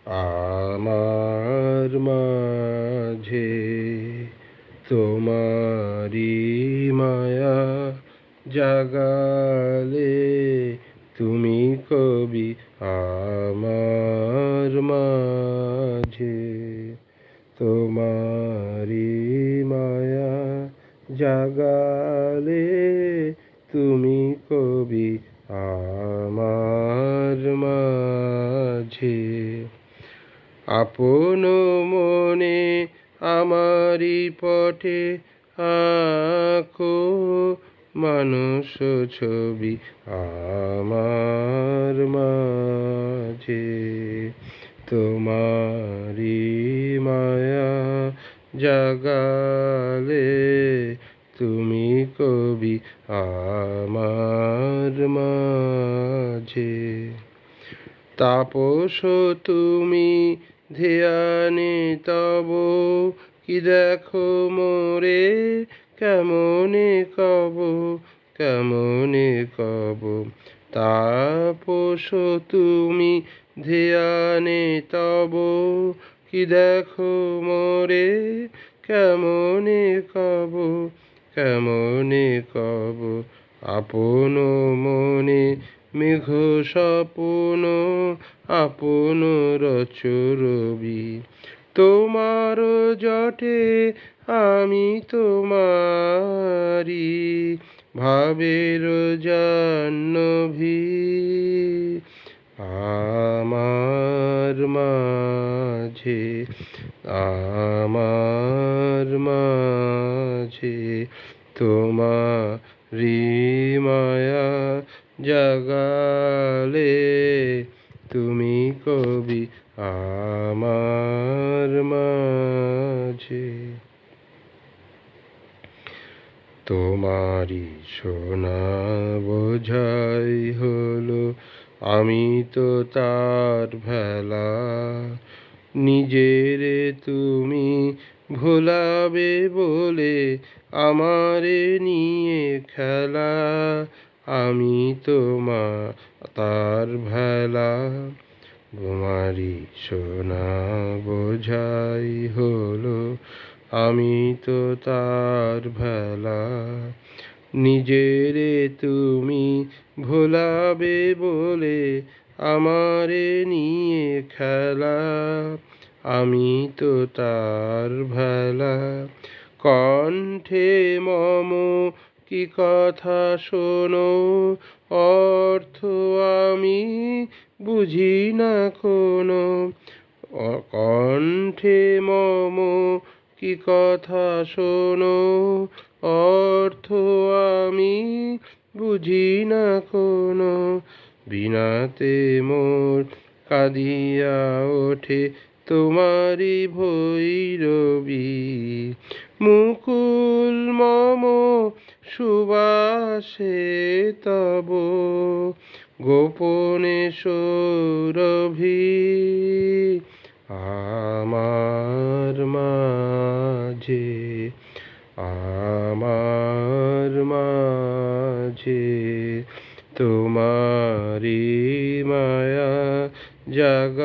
আমার মাঝে তোমারি মায়া জাগালে তুমি কবি আমার মাঝে তোমারি মায়া জাগালে তুমি কবি আমার মাঝে আপন মনে আমারি পটে আঁকো মানুষ ছবি আমার মাঝে তোমারি মায়া জাগালে তুমি কবি আমার মাঝে তাপস তুমি ধ্যানে তব কি দেখো মোরে কেমনে কব কেমনে কব তাপস তুমি ধ্যানে তব কি দেখো মোরে কেমনে কব কেমনে কব আপন মনে মেঘ স্বপন আপন রচরবি তোমার জটে আমি তোমারি ভাবের জাহ্নবী আমার মাঝে আমার মাঝে তোমারি মায়া জাগালে তুমি কবি আমার মাঝে তোমারি সোনা বোঝাই হলো আমি তো তার ভেলা নিজেরে তুমি ভোলাবে বলে আমারে নিয়ে খেলা আমি তার ভেলা তোমারি সোনা বোঝাই হলো আমি তো তার ভেলা নিজেরে তুমি ভোলাবে বলে আমারে নিয়ে খেলা আমি তো তার ভেলা কণ্ঠে মম কি কথা শোনো অর্থ আমি বুঝি না কোনো কণ্ঠে মম কি কথা শোনো অর্থ আমি বুঝি না কোনো বিনাতে মোর কাঁদিয়া ওঠে তোমারি ভৈরবী মুকুল মম সুবাসে তব গোপনে সৌরভী আমার মাঝে আমার মাঝে তোমারি মায়া জাগ